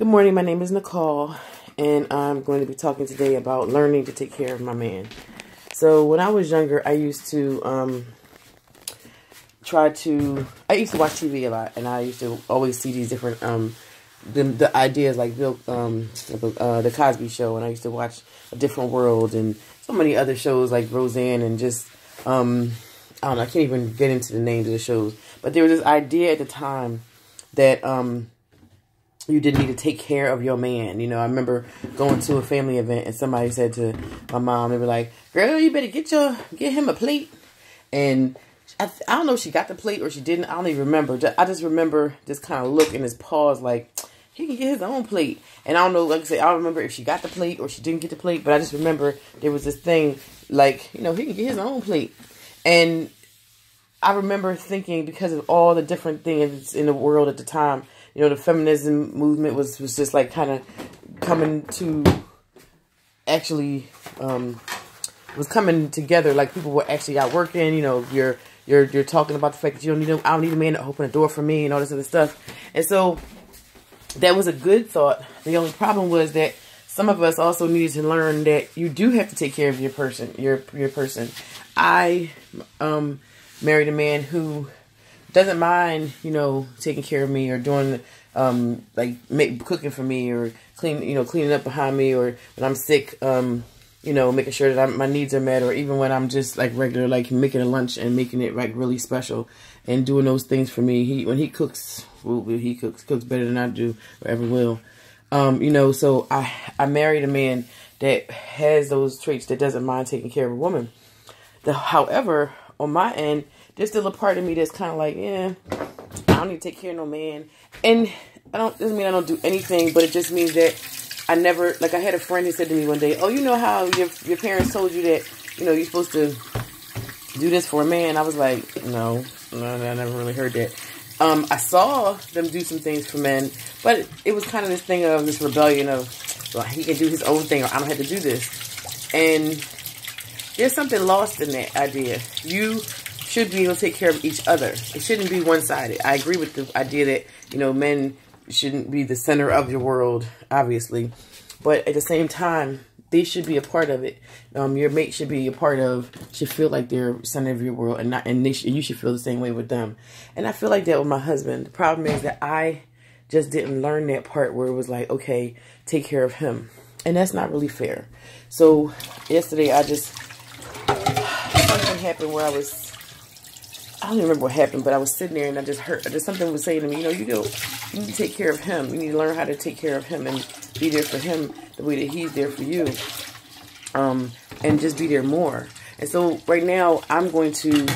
Good morning, my name is Nicole, and I'm going to be talking today about learning to take care of my man. So when I was younger, I used to I used to watch TV a lot, and I used to always see these different, the ideas like the Cosby Show, and I used to watch A Different World, and so many other shows like Roseanne, and just, I don't know, I can't even get into the names of the shows, but there was this idea at the time that, you didn't need to take care of your man. You know, I remember going to a family event and somebody said to my mom, they were like, girl, you better get him a plate. And I don't know if she got the plate or she didn't. I don't even remember. I just remember this kind of look in his pause like, he can get his own plate. And I don't know, like I said, I don't remember if she got the plate or she didn't get the plate. But I just remember there was this thing like, you know, he can get his own plate. And I remember thinking, because of all the different things in the world at the time, you know, the feminism movement was just like kind of coming to actually, was coming together. Like people were actually out working, you know, you're talking about the fact that I don't need a man to open a door for me and all this other stuff. And so that was a good thought. The only problem was that some of us also needed to learn that you do have to take care of your person, your person. I, married a man who doesn't mind, you know, taking care of me or doing, cooking for me or cleaning up behind me, or when I'm sick, you know, making sure that my needs are met, or even when I'm just like regular, like making a lunch and making it like really special and doing those things for me. When he cooks, he cooks better than I do or ever will. You know, so I married a man that has those traits, that doesn't mind taking care of a woman. However, on my end, there's still a part of me that's kind of like, yeah, I don't need to take care of no man. And doesn't mean I don't do anything, but it just means that I never, like I had a friend who said to me one day, oh, you know how your parents told you that, you know, you're supposed to do this for a man? I was like, no, I never really heard that. I saw them do some things for men, but it was kind of this thing of this rebellion of, well, he can do his own thing, or I don't have to do this. And there's something lost in that idea. You should be able to take care of each other. It shouldn't be one-sided. I agree with the idea that, you know, men shouldn't be the center of your world, obviously. But at the same time, they should be a part of it. Your mate should be a part of, should feel like they're center of your world, and you should feel the same way with them. And I feel like that with my husband. The problem is that I just didn't learn that part where it was like, okay, take care of him. And that's not really fair. So yesterday something happened where I don't even remember what happened, but I was sitting there and I just heard, something was saying to me, you know, you need to take care of him. You need to learn how to take care of him and be there for him the way that he's there for you. And just be there more. And so right now I'm going to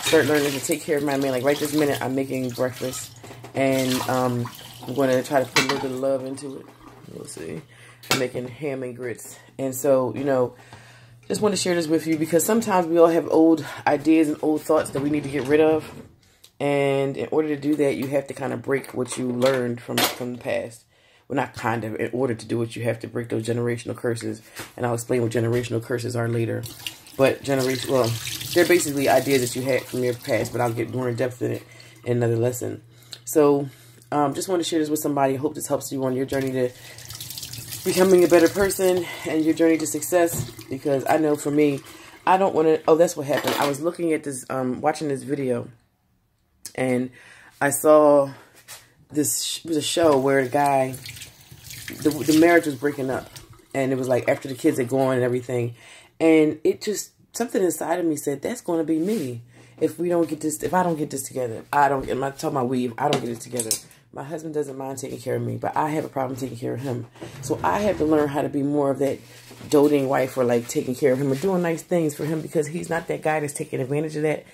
start learning to take care of my man. Like right this minute, I'm making breakfast, and I'm going to try to put a little bit of love into it. We'll see. I'm making ham and grits. And so, you know, just want to share this with you because sometimes we all have old ideas and old thoughts that we need to get rid of. And in order to do that, you have to kind of break what you learned from the past. Well, not kind of. In order to do it, you have to break those generational curses. And I'll explain what generational curses are later. But they're basically ideas that you had from your past, but I'll get more in depth in it in another lesson. So, just want to share this with somebody. I hope this helps you on your journey to becoming a better person and your journey to success, because I know for me, I don't want to, oh, that's what happened. I was looking at this, watching this video, and I saw this, it was a show where a guy, the marriage was breaking up, and it was like after the kids had gone and everything, and it just, something inside of me said, that's going to be me. If I don't get this together, I'm talking about I don't get it together. My husband doesn't mind taking care of me, but I have a problem taking care of him. So I have to learn how to be more of that doting wife, or like taking care of him or doing nice things for him, because he's not that guy that's taking advantage of that.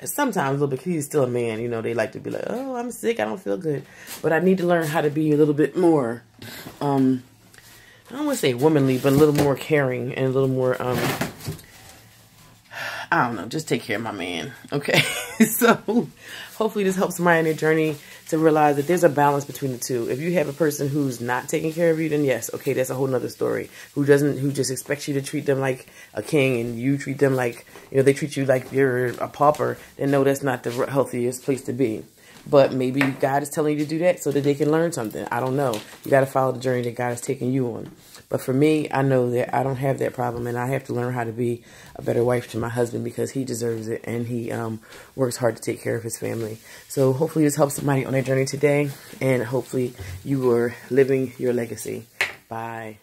Sometimes a little bit, because he's still a man, you know, they like to be like, oh, I'm sick, I don't feel good. But I need to learn how to be a little bit more, I don't want to say womanly, but a little more caring and a little more, I don't know, just take care of my man, okay? So hopefully this helps somebody in their journey to realize that there's a balance between the two. If you have a person who's not taking care of you, then yes, okay, that's a whole nother story. Who just expects you to treat them like a king, and you treat them like, you know, they treat you like you're a pauper, then no, that's not the healthiest place to be. But maybe God is telling you to do that so that they can learn something. I don't know. You got to follow the journey that God is taking you on. But for me, I know that I don't have that problem, and I have to learn how to be a better wife to my husband because he deserves it, and he works hard to take care of his family. So hopefully this helps somebody on their journey today, and hopefully you are living your legacy. Bye.